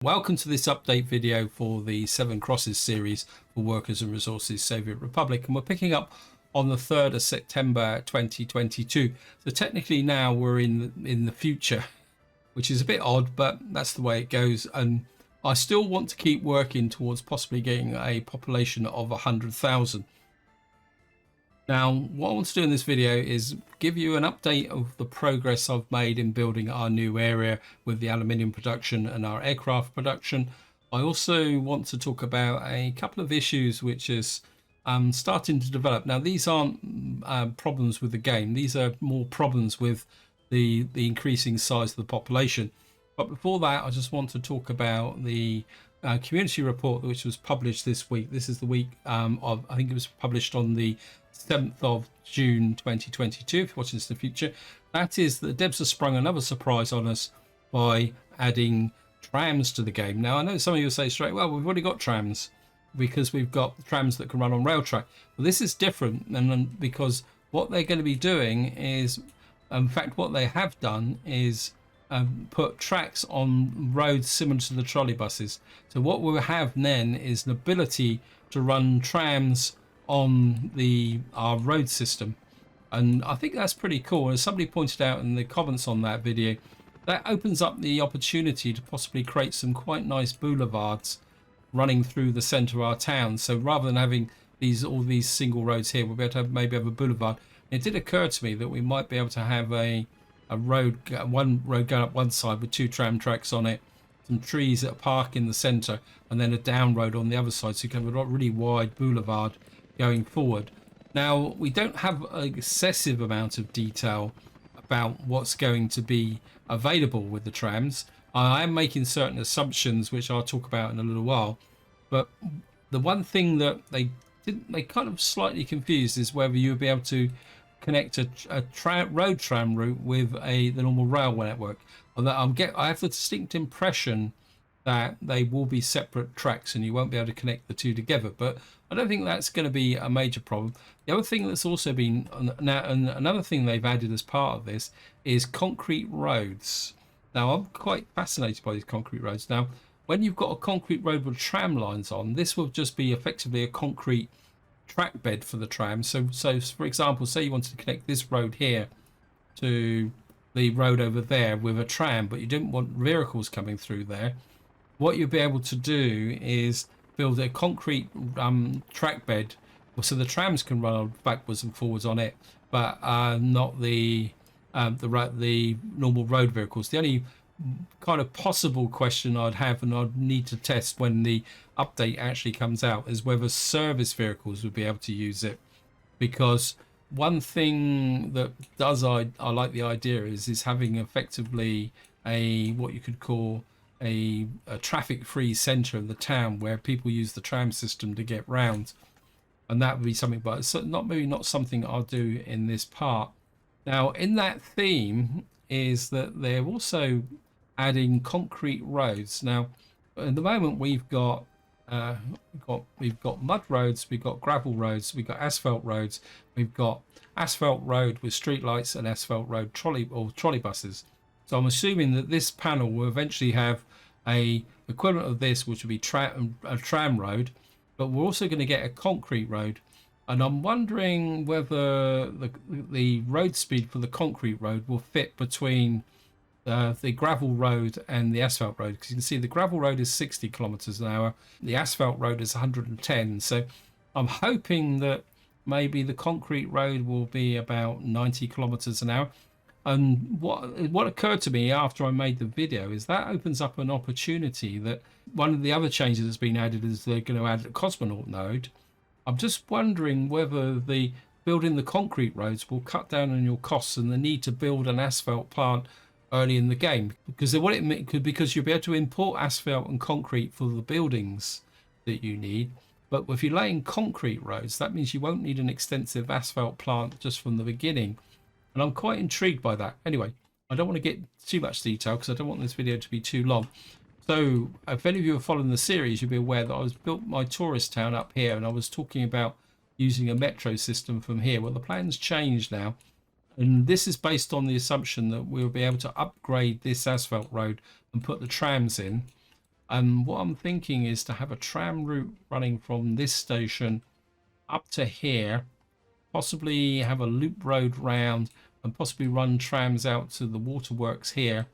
Welcome to this update video for the Seven Crosses series for Workers and Resources Soviet Republic, and we're picking up on the 3rd of September 2022. So technically now we're in the future, which is a bit odd, but that's the way it goes. And I still want to keep working towards possibly getting a population of 100,000. Now, what I want to do in this video is give you an update of the progress I've made in building our new area with the aluminium production and our aircraft production. I also want to talk about a couple of issues which is starting to develop. Now, these aren't problems with the game. These are more problems with the increasing size of the population. But before that, I just want to talk about the community report which was published this week. This is the week of, I think it was published on the 7th of June 2022, if you're watching this in the future. That is that devs have sprung another surprise on us by adding trams to the game. Now, I know some of you will say straight, well, we've already got trams because we've got trams that can run on rail track. But this is different, and because what they're going to be doing is, in fact, what they have done is put tracks on roads similar to the trolley buses. So what we'll have then is an ability to run trams on our road system, and I think that's pretty cool. As somebody pointed out in the comments on that video, that opens up the opportunity to possibly create some quite nice boulevards running through the center of our town. So rather than having all these single roads here, we'll be able to maybe have a boulevard. It did occur to me that we might be able to have one road going up one side with two tram tracks on it, some trees at a park in the center, and then a down road on the other side, so you can have a really wide boulevard going forward. Now, we don't have an excessive amount of detail about what's going to be available with the trams. I am making certain assumptions which I'll talk about in a little while, but the one thing that they kind of slightly confused is whether you would be able to connect a road tram route with the normal railway network. I have the distinct impression that they will be separate tracks and you won't be able to connect the two together, but I don't think that's going to be a major problem. The other thing that's also been now, and another thing they've added as part of this is concrete roads. Now, I'm quite fascinated by these concrete roads. Now, when you've got a concrete road with tram lines on, this will just be effectively a concrete track bed for the tram. So for example, say you wanted to connect this road here to the road over there with a tram, but you didn't want vehicles coming through there. What you'll be able to do is build a concrete track bed so the trams can run backwards and forwards on it, but not the normal road vehicles. The only kind of possible question I'd have, and I'd need to test when the update actually comes out, is whether service vehicles would be able to use it. Because one thing that I like the idea is having effectively what you could call a traffic-free center in the town where people use the tram system to get round, and that would be something, but it's not something I'll do in this part. Now, in that theme is that they're also adding concrete roads. Now, at the moment we've got mud roads, we've got gravel roads, we've got asphalt roads, we've got asphalt road with streetlights and asphalt road trolley buses. So I'm assuming that this panel will eventually have a equivalent of this, which will be a tram road, but we're also going to get a concrete road. And I'm wondering whether the road speed for the concrete road will fit between the gravel road and the asphalt road, because you can see the gravel road is 60 kilometers an hour, the asphalt road is 110. So I'm hoping that maybe the concrete road will be about 90 kilometers an hour. And what occurred to me after I made the video is that opens up an opportunity that one of the other changes that's been added is they're going to add a cosmonaut node. I'm just wondering whether building the concrete roads will cut down on your costs and the need to build an asphalt plant early in the game, because because you'll be able to import asphalt and concrete for the buildings that you need. But if you're laying concrete roads, that means you won't need an extensive asphalt plant just from the beginning. And I'm quite intrigued by that. Anyway, I don't want to get too much detail because I don't want this video to be too long. So if any of you are following the series, you'll be aware that I built my tourist town up here, and I was talking about using a metro system from here. Well, the plan's changed now, and this is based on the assumption that we'll be able to upgrade this asphalt road and put the trams in. What I'm thinking is to have a tram route running from this station up to here, possibly have a loop road round, and possibly run trams out to the waterworks here,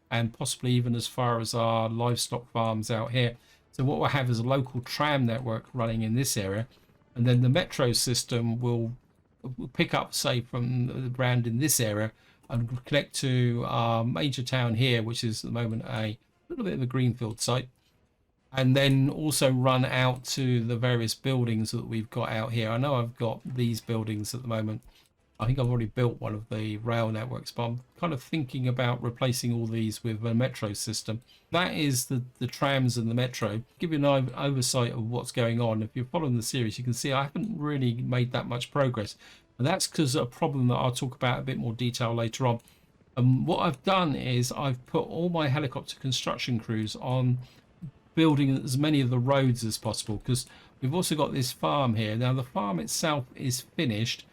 and possibly even as far as our livestock farms out here. So what we'll have is a local tram network running in this area, and then the metro system will pick up, say, from the ground in this area and connect to our major town here, which is at the moment a little bit of a greenfield site, and then also run out to the various buildings that we've got out here. I know I've got these buildings at the moment. I think I've already built one of the rail networks, but I'm kind of thinking about replacing all these with a metro system. That is the trams and the metro. Give you an oversight of what's going on. If you're following the series, you can see I haven't really made that much progress. And that's because of a problem that I'll talk about a bit more detail later on. And what I've done is I've put all my helicopter construction crews on building as many of the roads as possible, because we've also got this farm here. Now the farm itself is finished,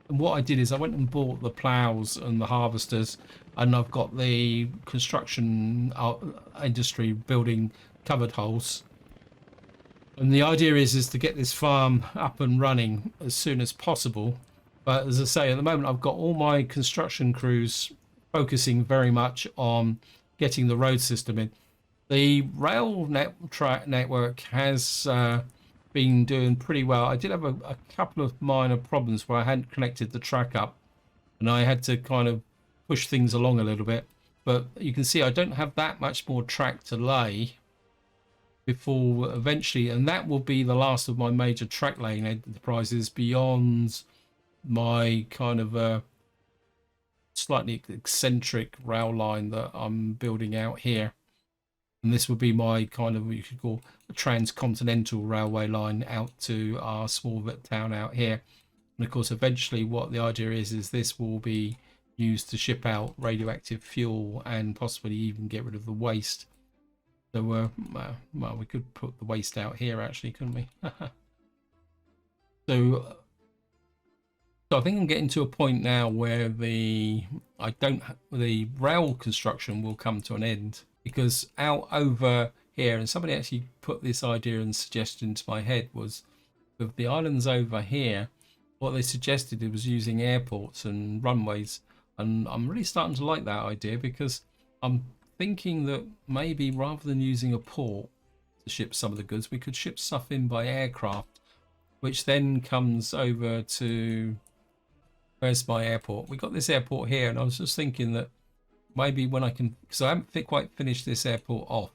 and what I did is I went and bought the plows and the harvesters, and I've got the construction industry building covered holes. And the idea is to get this farm up and running as soon as possible. But as I say, at the moment I've got all my construction crews focusing very much on getting the road system in. The rail network has been doing pretty well. I did have a couple of minor problems where I hadn't connected the track up, and I had to kind of push things along a little bit. But you can see I don't have that much more track to lay before eventually, and that will be the last of my major track laying enterprises beyond my kind of slightly eccentric rail line that I'm building out here. And this would be my kind of what you could call a transcontinental railway line out to our small town out here. And of course, eventually what the idea is this will be used to ship out radioactive fuel and possibly even get rid of the waste. So, well, we could put the waste out here actually, couldn't we? So I think I'm getting to a point now where the rail construction will come to an end, because out over here, and somebody actually put this idea and suggestion into my head, was with the islands over here, what they suggested it was using airports and runways. And I'm really starting to like that idea, because I'm thinking that maybe rather than using a port to ship some of the goods, we could ship stuff in by aircraft, which then comes over to, where's my airport? We got this airport here, and I was just thinking that maybe when I can, because I haven't quite finished this airport off,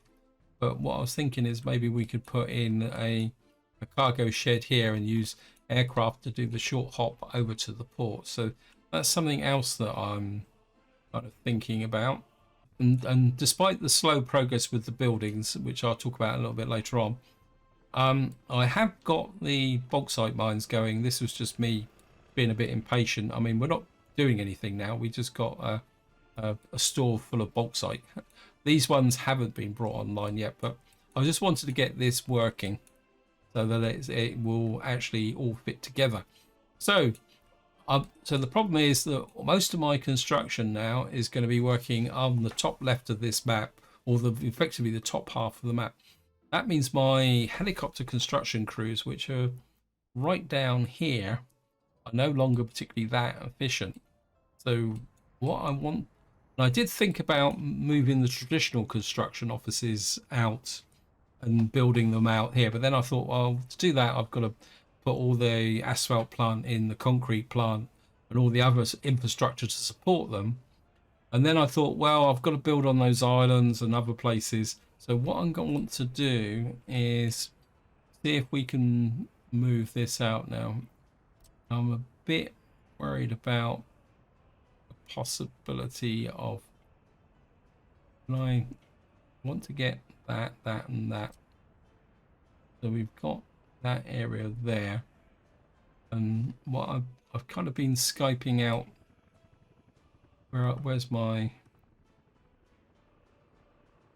but what I was thinking is maybe we could put in a cargo shed here and use aircraft to do the short hop over to the port. So that's something else that I'm kind of thinking about. And despite the slow progress with the buildings, which I'll talk about a little bit later on, I have got the bauxite mines going. This was just me being a bit impatient. I mean, we're not doing anything now. We just got a store full of bauxite. These ones haven't been brought online yet, but I just wanted to get this working so that it will actually all fit together. So the problem is that most of my construction now is going to be working on the top left of this map, or effectively the top half of the map. That means my helicopter construction crews, which are right down here, are no longer particularly that efficient. So what I want, and I did think about moving the traditional construction offices out and building them out here, but then I thought, well, to do that I've got to put all the asphalt plant in, the concrete plant, and all the other infrastructure to support them. And then I thought, well, I've got to build on those islands and other places. So what I'm going to want to do is see if we can move this out now. I'm a bit worried about the possibility of, I want to get that, and that. So we've got that area there. And what I've kind of been scoping out, where's my,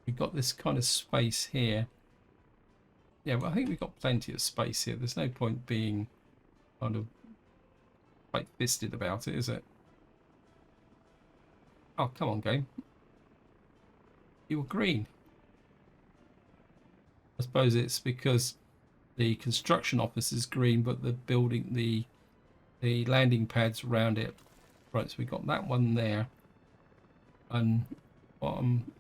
we've got this kind of space here. Yeah, well, I think we've got plenty of space here. There's no point being kind of tight-fisted about it, is it? Oh, come on, game. You were green. I suppose it's because the construction office is green, but the building, the landing pads around it. Right, so we got that one there. And what I'm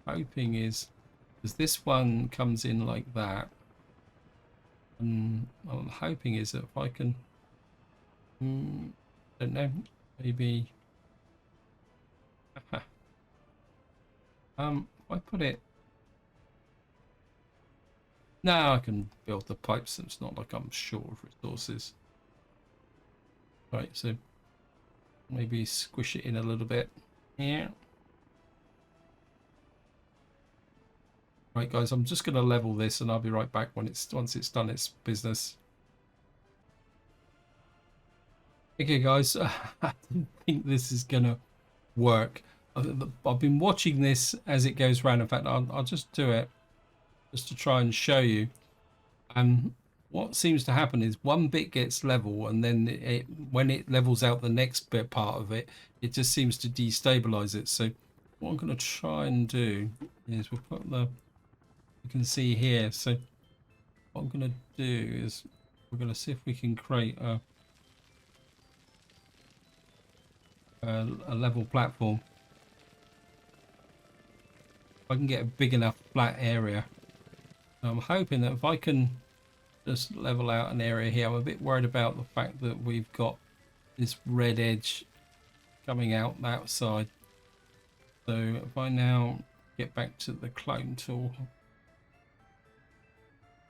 hoping is, because this one comes in like that, and what I'm hoping is that if I can, don't know, maybe, if I put it, now I can build the pipes. It's not like I'm short of resources. Right, so maybe squish it in a little bit here. Right, guys, I'm just going to level this, and I'll be right back once it's done its business. Okay, guys, I don't think this is going to work. I've been watching this as it goes around. In fact, I'll just do it just to try and show you. What seems to happen is one bit gets level, and then when it levels out the next bit part of it, it just seems to destabilize it. So what I'm going to try and do is we'll put the, you can see here. So what I'm going to do is we're going to see if we can create a level platform. If I can get a big enough flat area. I'm hoping that if I can just level out an area here. I'm a bit worried about the fact that we've got this red edge coming out that side. So if I now get back to the clone tool,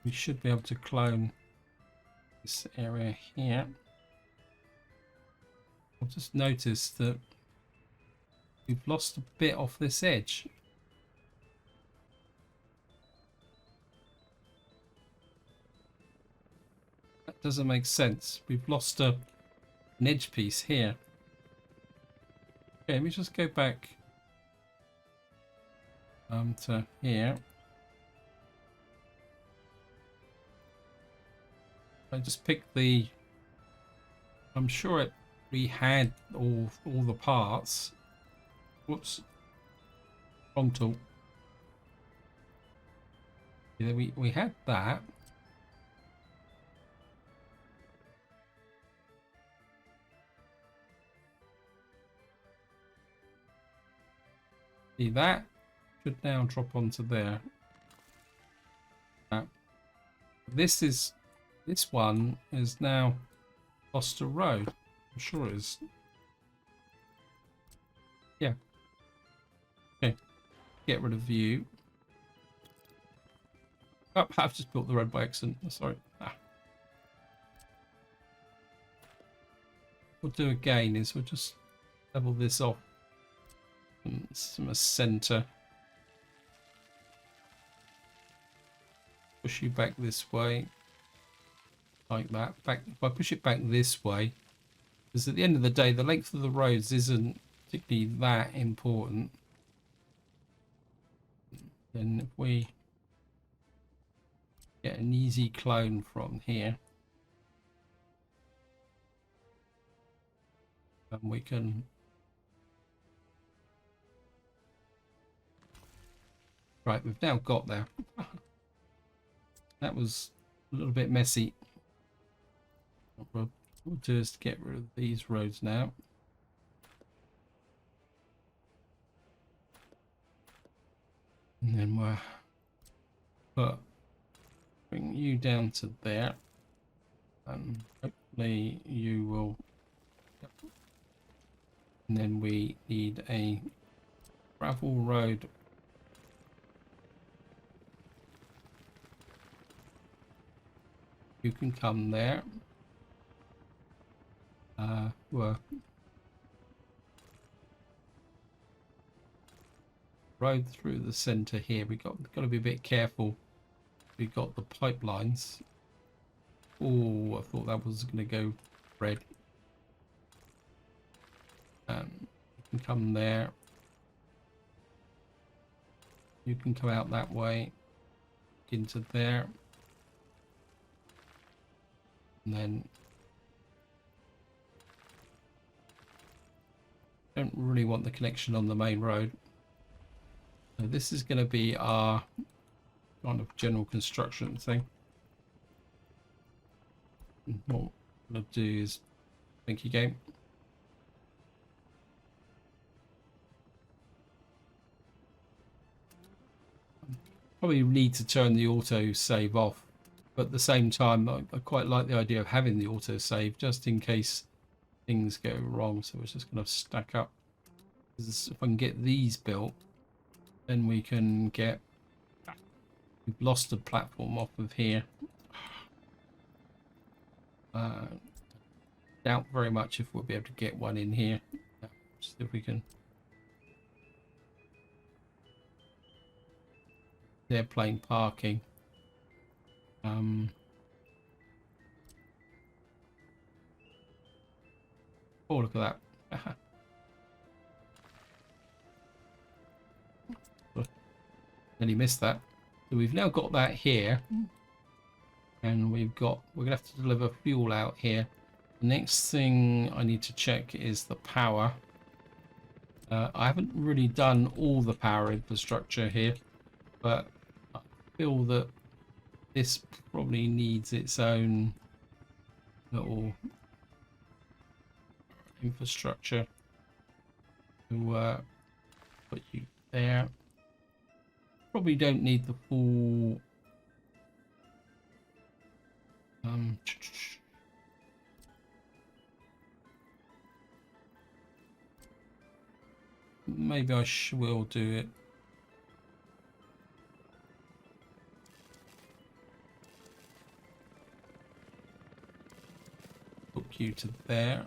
we should be able to clone this area here. I've just noticed that we've lost a bit off this edge. That doesn't make sense. We've lost an edge piece here. Okay, let me just go back to here. I just picked the, I'm sure we had all the parts. Whoops. Wrong tool. Yeah, we had that. See, that should now drop onto there. This one is now lost a road. I'm sure it is. Yeah. Okay. Get rid of view. Oh, I've just built the road by accident. Sorry. What we'll do again is we'll just level this off from a center. Push you back this way. Like that. Back. If I push it back this way, because at the end of the day, the length of the roads isn't particularly that important. Then if we get an easy clone from here, and we can, right, we've now got there. That was a little bit messy. What we'll do is get rid of these roads now. And then we'll bring you down to there. And hopefully you will. And then we need a gravel road. You can come there. Road through the center here. We got to be a bit careful. We've got the pipelines. Oh, I thought that was going to go red. You can come there. You can come out that way into there, and then don't really want the connection on the main road. So this is going to be our kind of general construction thing. What I'll do is thank you game. Probably need to turn the auto save off, but at the same time I quite like the idea of having the auto save just in case things go wrong. So we're just going to stack up. If I can get these built, then we can get, we've lost the platform off of here. Doubt very much if we'll be able to get one in here. Just if we can. Airplane parking. Oh, look at that. Nearly missed that. So we've now got that here, and we're gonna have to deliver fuel out here. The next thing I need to check is the power. I haven't really done all the power infrastructure here, but I feel that this probably needs its own little infrastructure to put you there. Probably don't need the full maybe I will do it. Hook you to there.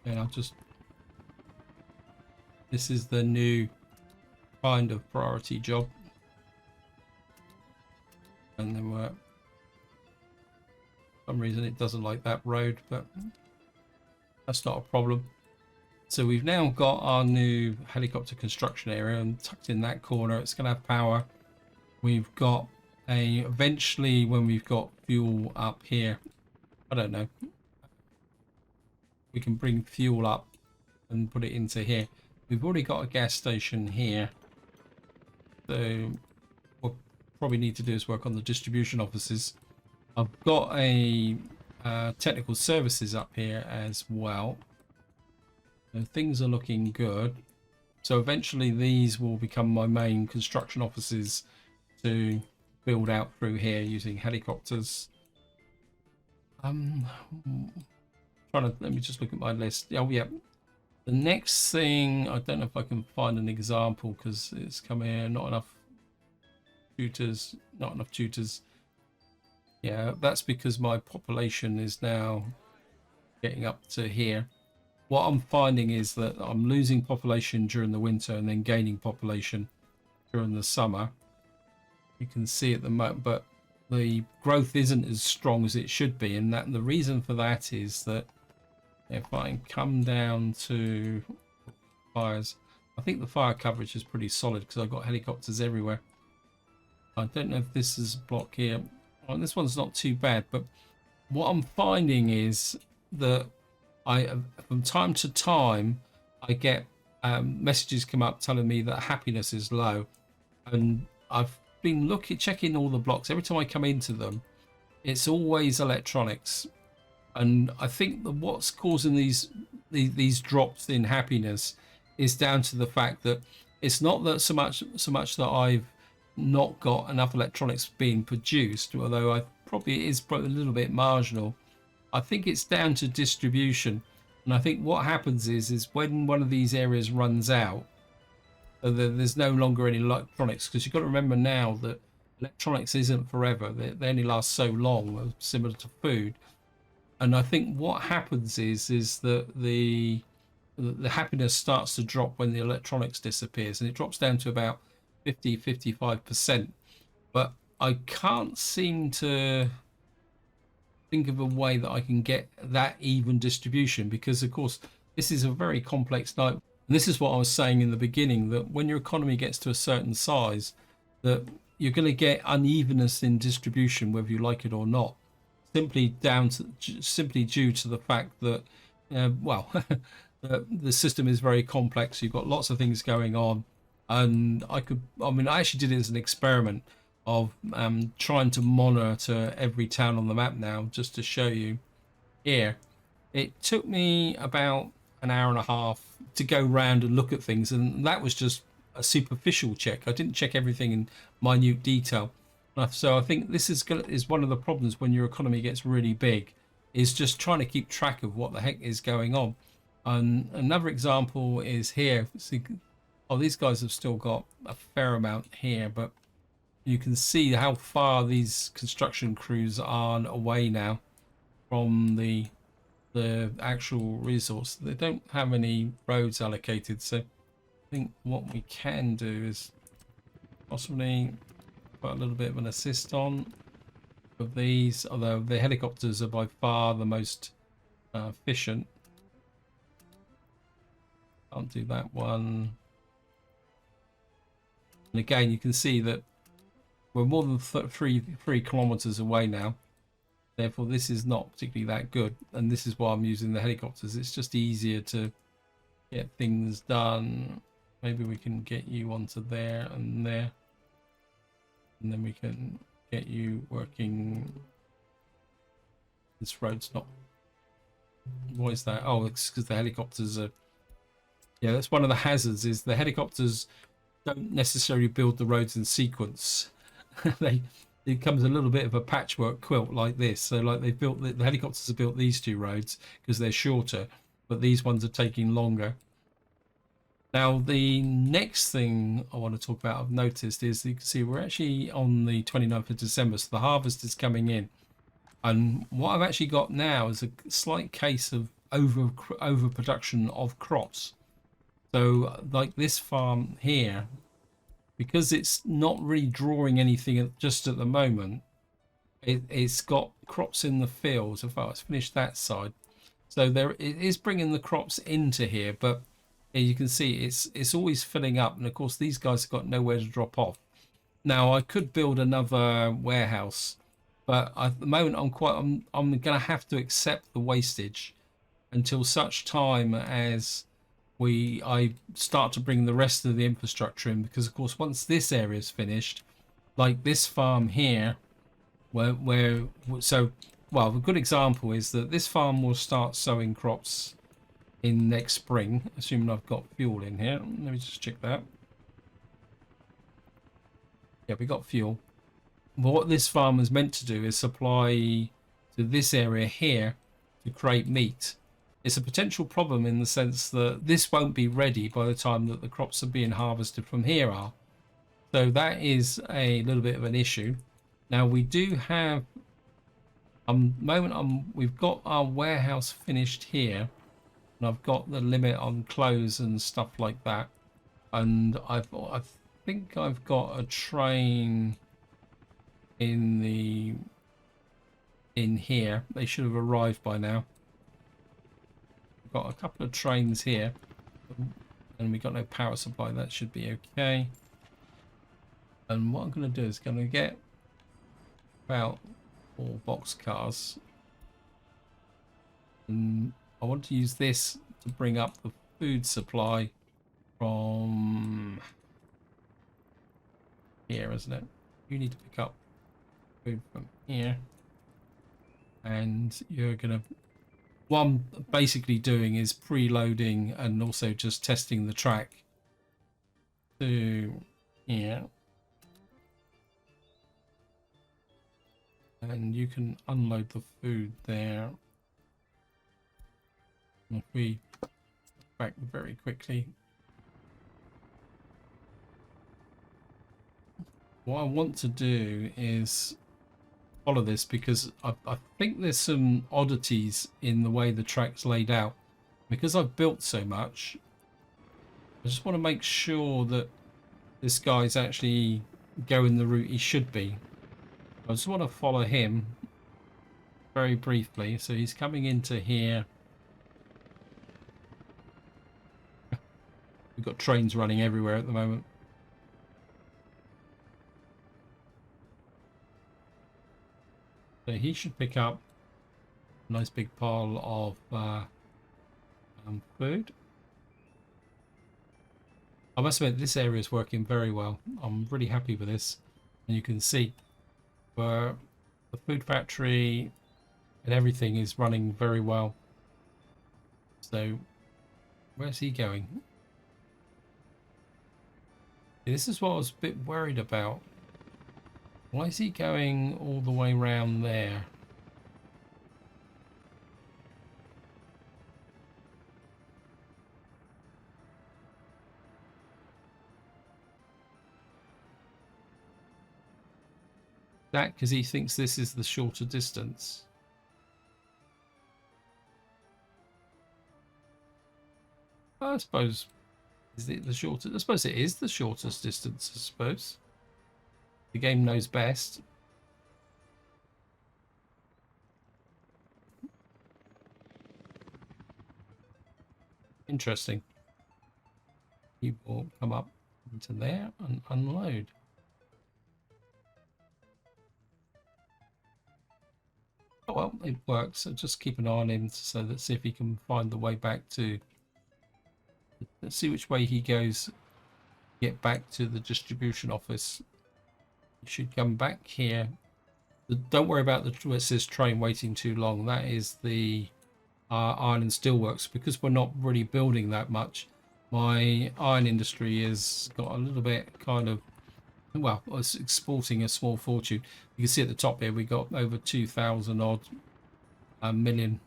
And I'll just, this is the new kind of priority job. And then for some reason it doesn't like that road, but that's not a problem. So we've now got our new helicopter construction area, and tucked in that corner it's going to have power. We've got a, eventually when we've got fuel up here, I don't know, we can bring fuel up and put it into here. We've already got a gas station here, so what probably need to do is work on the distribution offices. I've got a technical services up here as well. So things are looking good. So eventually these will become my main construction offices to build out through here using helicopters. Let me just look at my list. Oh yeah, the next thing, I don't know if I can find an example because it's come here, not enough tutors. Yeah, that's because my population is now getting up to here. What I'm finding is that I'm losing population during the winter and then gaining population during the summer. You can see at the moment, but the growth isn't as strong as it should be, and that the reason for that is that if I come down to fires, I think the fire coverage is pretty solid because I've got helicopters everywhere. I don't know if this is a block here. Oh, this one's not too bad, but what I'm finding is that from time to time I get messages come up telling me that happiness is low, and I've been checking all the blocks. Every time I come into them, it's always electronics, and I think that what's causing these drops in happiness is down to the fact that it's not that so much that I've not got enough electronics being produced, although it is probably a little bit marginal. I think it's down to distribution, and I think what happens is when one of these areas runs out, there's no longer any electronics, because you've got to remember now that electronics isn't forever. They only last so long, similar to food. And I think what happens is that the happiness starts to drop when the electronics disappears, and it drops down to about 50-55%. But I can't seem to think of a way that I can get that even distribution, because of course this is a very complex night. And this is what I was saying in the beginning, that when your economy gets to a certain size, that you're going to get unevenness in distribution whether you like it or not, simply due to the fact that the system is very complex. You've got lots of things going on, And I mean, I actually did it as an experiment of trying to monitor every town on the map now, just to show you here. It took me about an hour and a half to go round and look at things, and that was just a superficial check. I didn't check everything in minute detail. So I think this is one of the problems when your economy gets really big, is just trying to keep track of what the heck is going on. And another example is here. See, oh, these guys have still got a fair amount here, but you can see how far these construction crews are away now from the actual resource. They don't have any roads allocated, so I think what we can do is possibly put a little bit of an assist on of these, although the helicopters are by far the most efficient. Can't do that one. And again, you can see that we're more than 3 kilometers away now. Therefore, this is not particularly that good. And this is why I'm using the helicopters. It's just easier to get things done. Maybe we can get you onto there and there. And then we can get you working. This road's not... What is that? Oh, it's because the helicopters are... Yeah, that's one of the hazards, is the helicopters don't necessarily build the roads in sequence. It comes a little bit of a patchwork quilt like this. So like they've built the helicopters have built these 2 roads because they're shorter, but these ones are taking longer. Now the next thing I want to talk about, I've noticed, is you can see we're actually on the 29th of December, so the harvest is coming in. And what I've actually got now is a slight case of overproduction of crops. So like this farm here, because it's not really drawing anything just at the moment, it's got crops in the fields. In fact, it's finished that side, so there it is bringing the crops into here, but you can see it's always filling up, and of course these guys have got nowhere to drop off. Now I could build another warehouse, but at the moment I'm gonna have to accept the wastage until such time as I start to bring the rest of the infrastructure in, because of course once this area is finished, like this farm here, where so well, a good example is that this farm will start sowing crops in next spring, assuming I've got fuel in here. Let me just check that. Yeah, we got fuel. But what this farm is meant to do is supply to this area here to create meat. It's a potential problem in the sense that this won't be ready by the time that the crops are being harvested from here are. So that is a little bit of an issue. Now we do have we've got our warehouse finished here, and I've got the limit on clothes and stuff like that. And I think I've got a train in here. They should have arrived by now. Got a couple of trains here, and we got no power supply. That should be okay. And what I'm going to do is going to get about 4 box cars, and I want to use this to bring up the food supply from here, isn't it? You need to pick up food from here, and you're going to... What I'm basically doing is preloading and also just testing the track to here. And you can unload the food there. If we back very quickly. What I want to do is follow this, because I think there's some oddities in the way the track's laid out. Because I've built so much, I just want to make sure that this guy's actually going the route he should be. I just want to follow him very briefly. So he's coming into here. We've got trains running everywhere at the moment. So he should pick up a nice big pile of food. I must admit, this area is working very well. I'm really happy with this. And you can see where the food factory and everything is running very well. So, where's he going? This is what I was a bit worried about. Why is he going all the way around there? That because he thinks this is the shorter distance. I suppose, is it the shortest? I suppose it is the shortest distance, I suppose. The game knows best. Interesting. You will come up into there and unload. Oh well, it works. So just keep an eye on him so that see if he can find the way back to. Let's see which way he goes. Get back to the distribution office. You should come back here. Don't worry about the where it says train waiting too long. That is the iron and steelworks, because we're not really building that much. My iron industry has got a little bit kind of, well, it's exporting a small fortune. You can see at the top here we got over 2,000 odd million,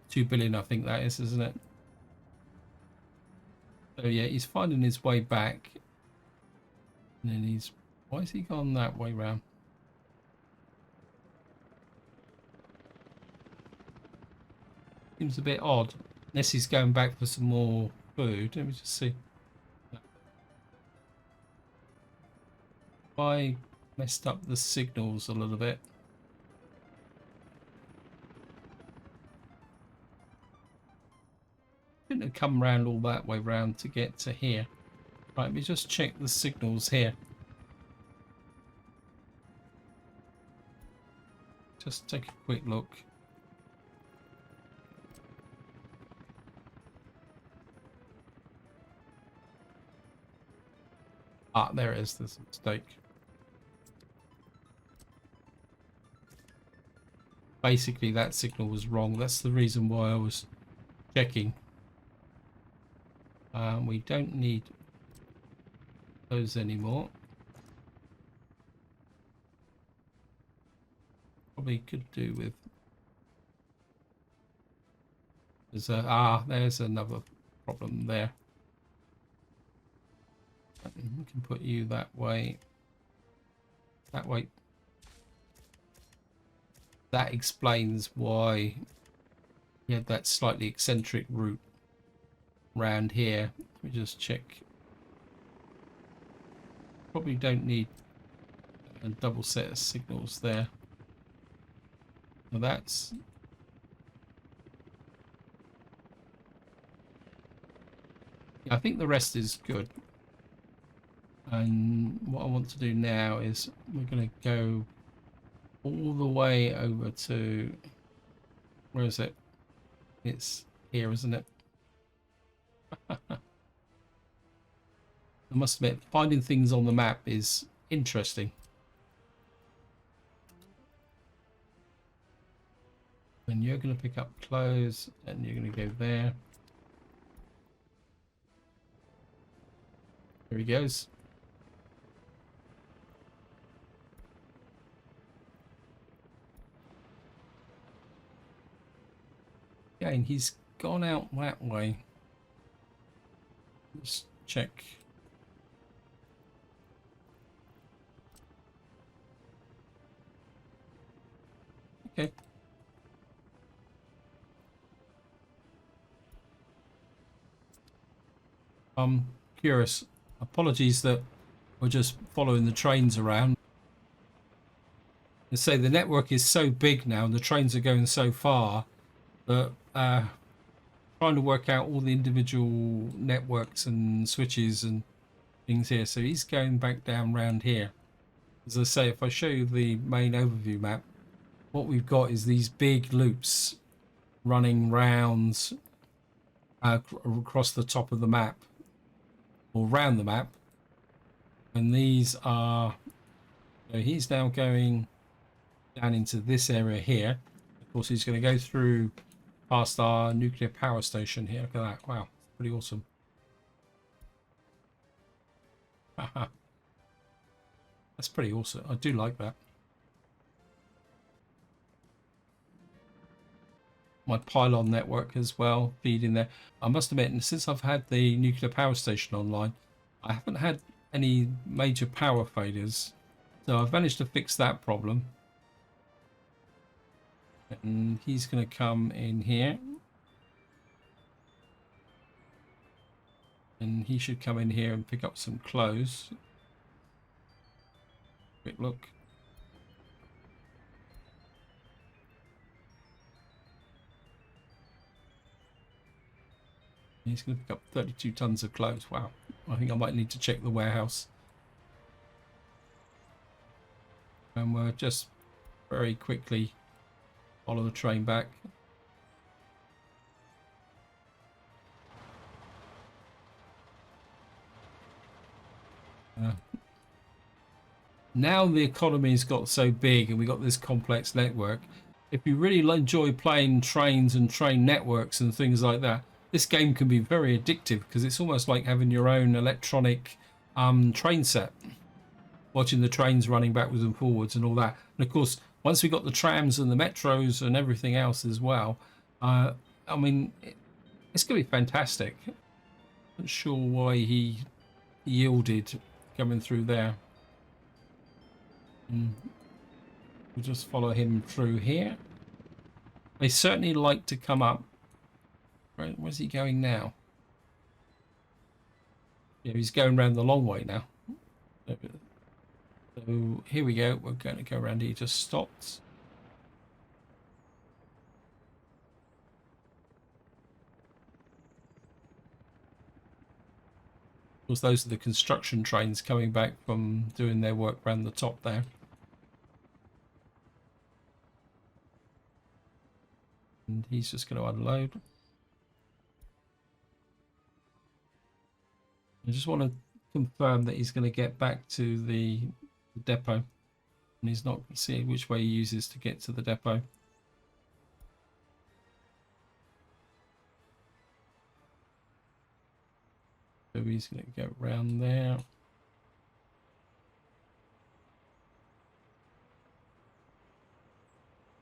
2 billion, I think that is, isn't it? So yeah, he's finding his way back, and then he's, why has he gone that way round? Seems a bit odd, unless he's going back for some more food. Let me just see. I messed up the signals a little bit. Shouldn't have come round all that way round to get to here. Right, let me just check the signals here. Just take a quick look. Ah, there it is. There's a mistake. Basically, that signal was wrong. That's the reason why I was checking. We don't need those anymore. Probably could do with. There's another problem there. We can put you that way. That way. That explains why you had that slightly eccentric route round here. Let me just check. Probably don't need a double set of signals there. Well, that's. Yeah, I think the rest is good. And what I want to do now is we're going to go all the way over to, where is it? It's here, isn't it? I must admit, finding things on the map is interesting. And you're going to pick up clothes, and you're going to go there. There he goes. Again, he's gone out that way. Let's check. Okay. I'm curious. Apologies that we're just following the trains around. Let's say the network is so big now and the trains are going so far that trying to work out all the individual networks and switches and things here. So he's going back down round here. As I say, if I show you the main overview map, what we've got is these big loops running rounds across the top of the map. or round the map. And these are, so he's now going down into this area here. Of course, he's going to go through past our nuclear power station here. Look at that. Wow, pretty awesome. That's pretty awesome. I do like that. My pylon network as well, feeding there. I must admit, since I've had the nuclear power station online, I haven't had any major power failures. So I've managed to fix that problem. And he's going to come in here. And he should come in here and pick up some clothes. Quick look. He's going to pick up 32 tons of clothes. Wow. I think I might need to check the warehouse. And we'll just very quickly follow the train back. Now the economy's got so big and we got this complex network. If you really enjoy playing trains and train networks and things like that, this game can be very addictive because it's almost like having your own electronic train set, watching the trains running backwards and forwards and all that. And of course, once we got the trams and the metros and everything else as well, I mean, it's going to be fantastic. Not sure why he yielded coming through there. We'll just follow him through here. They certainly like to come up. Right, where's he going now? Yeah, he's going around the long way now. So here we go. We're going to go around here. He just stopped. Of course, those are the construction trains coming back from doing their work around the top there. And he's just going to unload. I just want to confirm that he's going to get back to the depot. And he's not seeing which way he uses to get to the depot. So he's going to go around there.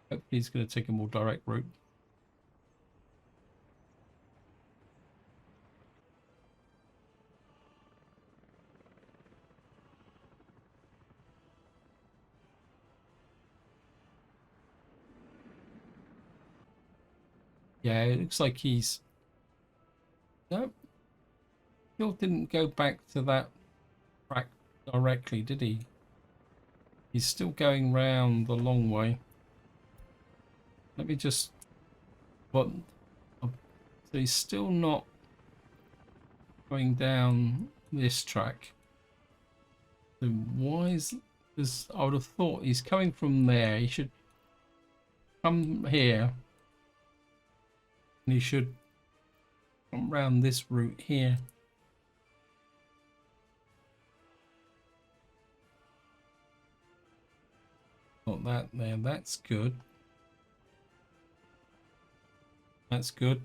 Hopefully he's going to take a more direct route. Yeah, it looks like he's... Nope. Still didn't go back to that track directly, did he? He's still going round the long way. Let me just... What? So he's still not going down this track. So why is... Because I would have thought he's coming from there. He should come here. And he should come round this route here. Not that there. That's good. That's good.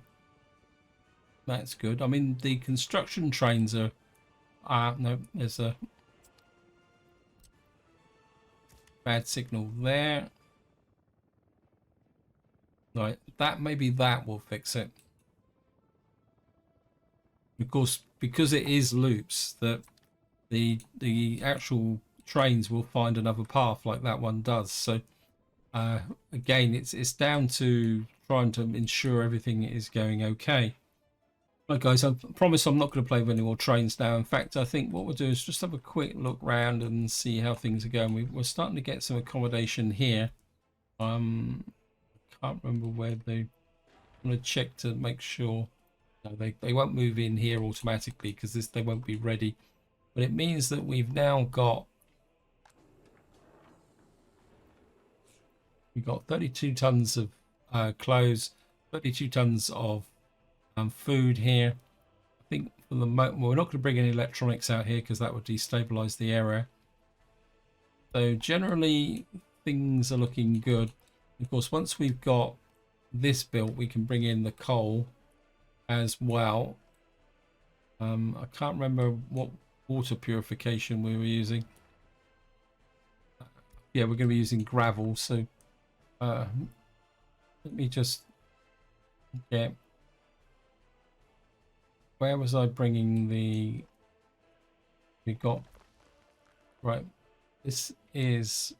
That's good. I mean, the construction trains are... no, there's a bad signal there. Right, that maybe that will fix it. Of course, because it is loops, that the actual trains will find another path like that one does. So again, it's down to trying to ensure everything is going okay. Right, guys, I promise I'm not going to play with any more trains now. In fact, I think what we'll do is just have a quick look around and see how things are going. We're starting to get some accommodation here. Can't remember where they... I'm going to check to make sure. No, they won't move in here automatically because they won't be ready. But it means that we've now got... We've got 32 tons of clothes, 32 tons of food here. think for the moment, we're not going to bring any electronics out here because that would destabilize the area. So generally things are looking good. Of course, once we've got this built, we can bring in the coal as well. I can't remember what water purification we were using. Yeah, we're going to be using gravel. So let me just get, where was I bringing the, we got, right, this is,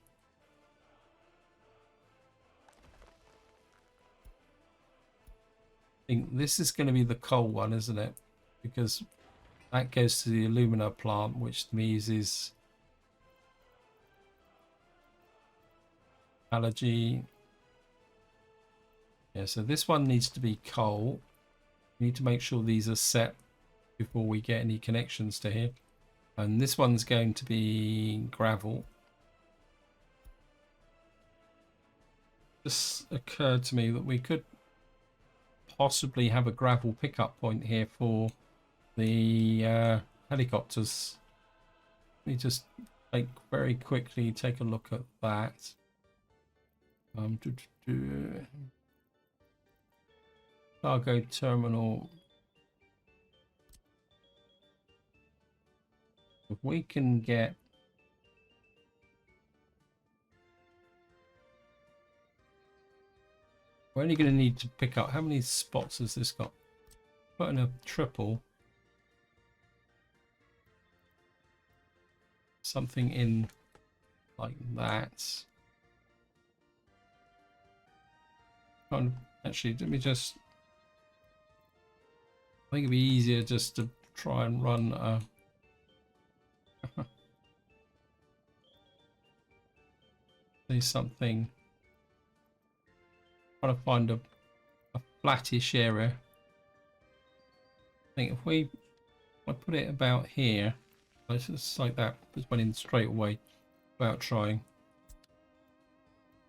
I think this is going to be the coal one, isn't it? Because that goes to the alumina plant, which means is allergy. Yeah, so this one needs to be coal. We need to make sure these are set before we get any connections to here. And this one's going to be gravel. This occurred to me that we could possibly have a gravel pickup point here for the helicopters. Let me just very quickly take a look at that. Cargo terminal. If we can get, we're only going to need to pick up, how many spots has this got? Put in a triple. Something in like that. Actually, let me just, I think it'd be easier just to try and run a say something, trying to find a flattish area. I think if I put it about here, just like that, just went in straight away without trying.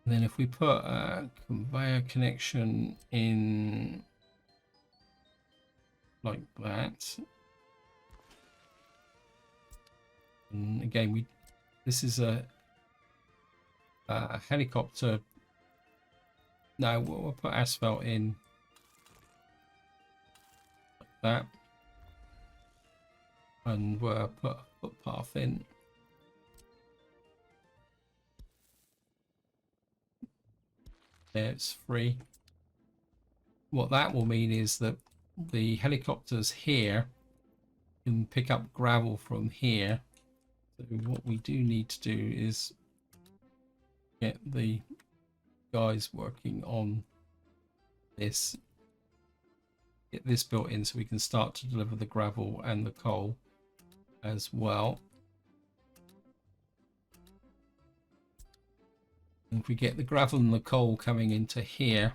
And then if we put a conveyor connection in like that, and again, this is a helicopter. No, we'll put asphalt in like that, and we'll put a footpath in. There, it's free. What that will mean is that the helicopters here can pick up gravel from here. So what we do need to do is get the guys working on this, get this built in so we can start to deliver the gravel and the coal as well. And if we get the gravel and the coal coming into here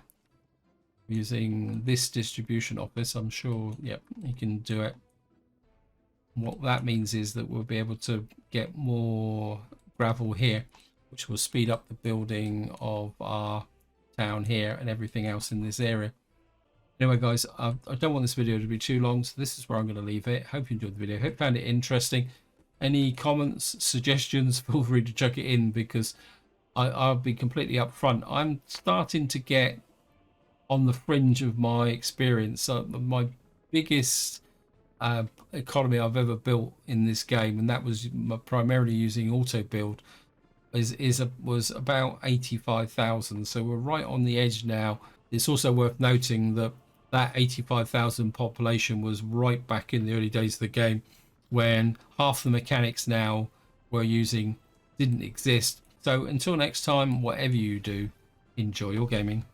using this distribution office, I'm sure, yep, you can do it. What that means is that we'll be able to get more gravel here, which will speed up the building of our town here and everything else in this area. Anyway, guys, I don't want this video to be too long, so this is where I'm going to leave it. Hope you enjoyed the video. Hope you found it interesting. Any comments, suggestions, feel free to chuck it in, because I'll be completely upfront. I'm starting to get on the fringe of my experience. My biggest economy I've ever built in this game, and that was primarily using auto build, was about 85,000. So we're right on the edge now. It's also worth noting that 85,000 population was right back in the early days of the game, when half the mechanics now we're using didn't exist. So until next time, whatever you do, enjoy your gaming.